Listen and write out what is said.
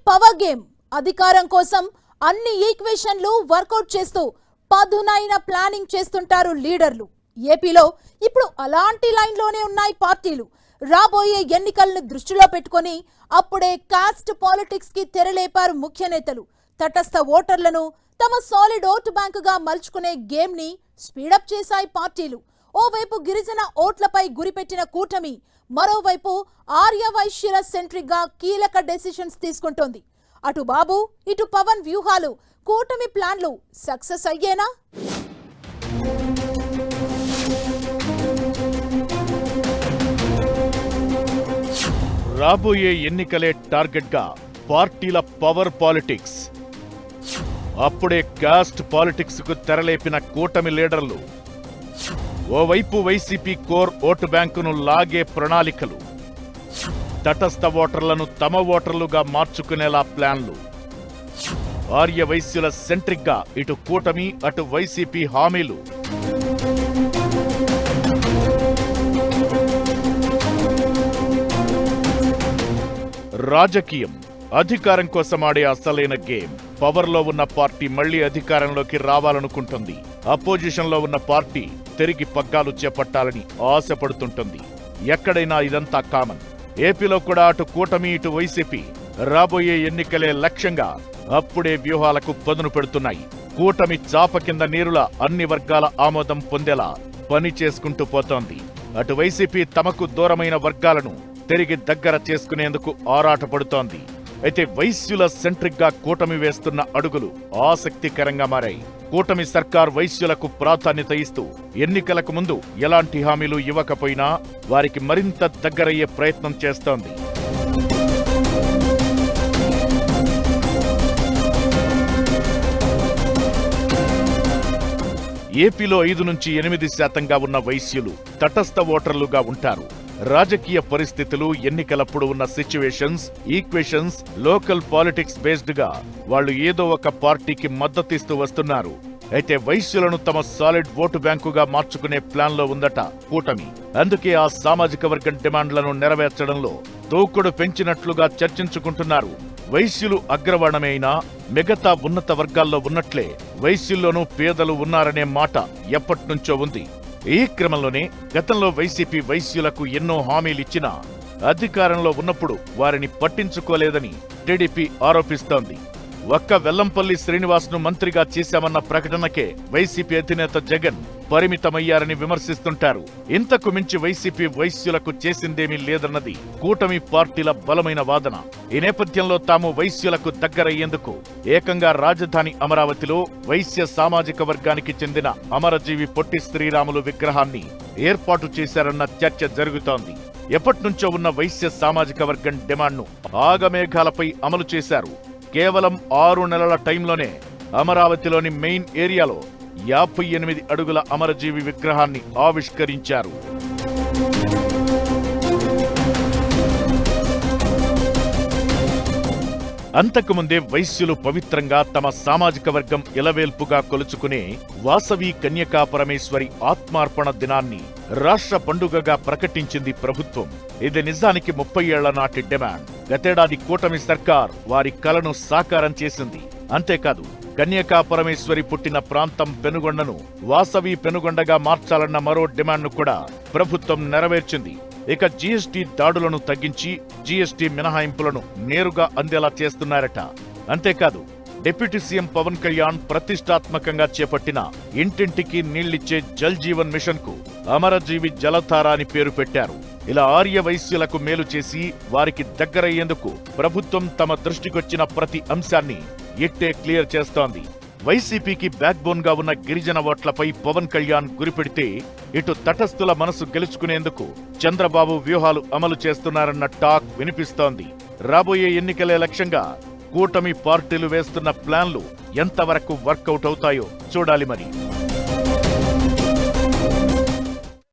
Power game. అధికారం కోసం అన్ని ఈక్వేషన్లు వర్కౌట్ చేస్తూ పదునైన ప్లానింగ్ చేస్తుంటారు లీడర్లు. ఏపీలో ఇప్పుడు అలాంటి లైన్లోనే ఉన్నాయి పార్టీలు. రాబోయే ఎన్నికలను దృష్టిలో పెట్టుకొని అప్పుడే కాస్ట్ పాలిటిక్స్ కి తెరలేపారు ముఖ్య నేతలు. తటస్థ ఓటర్లను తమ సాలిడ్ ఓటు బ్యాంకుగా మలుచుకునే గేమ్ ని స్పీడప్ చేశాయి పార్టీలు. ఓవైపు గిరిజన ఓట్లపై గురిపెట్టిన కూటమి, మరోవైపు ఆర్యవైశ్యుల సెంట్రిక్ గా కీలక డెసిషన్స్ తీసుకుంటోంది. అటు బాబు ఇటు పవన్ వ్యూహాలు, కూటమి ప్లాన్లు సక్సెస్ అయ్యేనా? రాబోయే ఎన్నికలే టార్గెట్ గా పార్టీల పవర్ పాలిటిక్స్. అప్పుడే కాస్ట్ పాలిటిక్స్ కు తెరలేపిన కూటమి లీడర్లు. ఓవైపు వైసీపీ కోర్ ఓటు బ్యాంకును లాగే ప్రణాళికలు, తటస్థ ఓటర్లను తమ ఓటర్లుగా మార్చుకునేలా ప్లాన్లు. ఆర్య వైశ్యుల సెంట్రిక్ గా ఇటు కూటమి అటు వైసీపీ హామీలు. రాజకీయం అధికారం కోసం ఆడే అసలైన గేమ్. పవర్లో ఉన్న పార్టీ మళ్లీ అధికారంలోకి రావాలనుకుంటుంది. అపోజిషన్ లో ఉన్న పార్టీ తిరిగి పగ్గాలు చేపట్టాలని ఆశపడుతుంటుంది. ఎక్కడైనా ఇదంతా కామన్. ఏపీలో కూడా అటు కూటమి ఇటు వైసీపీ రాబోయే ఎన్నికలే లక్ష్యంగా అప్పుడే వ్యూహాలకు పదును పెడుతున్నాయి. కూటమి చాప కింద నీరులా అన్ని వర్గాల ఆమోదం పొందేలా పని చేసుకుంటూ పోతోంది. అటు వైసీపీ తమకు దూరమైన వర్గాలను తిరిగి దగ్గర చేసుకునేందుకు ఆరాటపడుతోంది. అయితే వైశ్యుల సెంట్రిక్ గా కూటమి వేస్తున్న అడుగులు ఆసక్తికరంగా మారాయి. కూటమి సర్కార్ వైశ్యులకు ప్రాధాన్యత ఇస్తూ ఎన్నికలకు ముందు ఎలాంటి హామీలు ఇవ్వకపోయినా వారికి మరింత దగ్గరయ్యే ప్రయత్నం చేస్తోంది. ఏపీలో 5 నుంచి 8% ఉన్న వైశ్యులు తటస్థ ఓటర్లుగా ఉంటారు. రాజకీయ పరిస్థితులు, ఎన్నికలప్పుడు ఉన్న situations, equations, local politics based గా వాళ్లు ఏదో ఒక పార్టీకి మద్దతిస్తూ వస్తున్నారు. అయితే వైశ్యులను తమ సాలిడ్ ఓటు బ్యాంకుగా మార్చుకునే ప్లాన్ లో ఉందట కూటమి. అందుకే ఆ సామాజిక వర్గం డిమాండ్లను నెరవేర్చడంలో దూకుడు పెంచినట్లుగా చర్చించుకుంటున్నారు. వైశ్యులు అగ్రవర్ణమే అయినా మిగతా ఉన్నత వర్గాల్లో ఉన్నట్లే వైశ్యుల్లోనూ పేదలు ఉన్నారనే మాట ఎప్పట్నుంచో ఉంది. ఈ క్రమంలోనే గతంలో వైసీపీ వైశ్యులకు ఎన్నో హామీలిచ్చినా అధికారంలో ఉన్నప్పుడు వారిని పట్టించుకోలేదని టీడీపీ ఆరోపిస్తోంది. ఒక్క వెల్లంపల్లి శ్రీనివాస్ను మంత్రిగా చేశామన్న ప్రకటనకే వైసీపీ అధినేత జగన్ పరిమితమయ్యారని విమర్శిస్తుంటారు. ఇంతకు మించి వైసీపీ వైశ్యులకు చేసిందేమీ లేదన్నది కూటమి పార్టీల బలమైన వాదన. ఈ నేపథ్యంలో తాము వైశ్యులకు దగ్గరయ్యేందుకు ఏకంగా రాజధాని అమరావతిలో వైశ్య సామాజిక వర్గానికి చెందిన అమరజీవి పొట్టి శ్రీరాములు విగ్రహాన్ని ఏర్పాటు చేశారన్న చర్చ జరుగుతోంది. ఎప్పట్నుంచో ఉన్న వైశ్య సామాజిక వర్గం డిమాండ్ను ఆగమేఘాలపై అమలు చేశారు. కేవలం 6 నెలల టైంలోనే అమరావతిలోని మెయిన్ ఏరియాలో 58 అడుగుల అమరజీవి విగ్రహాన్ని ఆవిష్కరించారు. అంతకుముందే వైశ్యులు పవిత్రంగా తమ సామాజిక వర్గం ఇలవేల్పుగా కొలుచుకునే వాసవి కన్యకా పరమేశ్వరి ఆత్మార్పణ దినాన్ని రాష్ట్ర పండుగగా ప్రకటించింది ప్రభుత్వం. ఇది నిజానికి 30 ఏళ్ల నాటి డిమాండ్. గతేడాది కూటమి సర్కార్ వారి కలను సాకారం చేసింది. అంతేకాదు, కన్యకా పరమేశ్వరి పుట్టిన ప్రాంతం పెనుగొండను వాసవి పెనుగొండగా మార్చాలన్న మరో డిమాండ్ను కూడా ప్రభుత్వం నెరవేర్చింది. ఇక జీఎస్టీ దాడులను తగ్గించి జీఎస్టీ మినహాయింపులను నేరుగా అందేలా చేస్తున్నారట. అంతేకాదు, డిప్యూటీ సీఎం పవన్ కళ్యాణ్ ప్రతిష్టాత్మకంగా చేపట్టిన ఇంటింటికి నీళ్లిచ్చే జల్ జీవన్ మిషన్ కు అమరజీవి జలధార అని పేరు పెట్టారు. ఇలా ఆర్య వైశ్యులకు మేలు చేసి వారికి దగ్గరయ్యేందుకు ప్రభుత్వం తమ దృష్టికొచ్చిన ప్రతి అంశాన్ని ఇట్టే క్లియర్ చేస్తోంది. వైసీపీకి బ్యాక్ బోన్ గా ఉన్న గిరిజన ఓట్లపై పవన్ కళ్యాణ్ గురిపెడితే ఇటు తటస్థుల మనసు గెలుచుకునేందుకు చంద్రబాబు వ్యూహాలు అమలు చేస్తున్నారన్న టాక్ వినిపిస్తోంది. రాబోయే ఎన్నికలే లక్ష్యంగా కూటమి పార్టీలు వేస్తున్న ప్లాన్లు ఎంతవరకు వర్కౌట్ అవుతాయో చూడాలి మరి.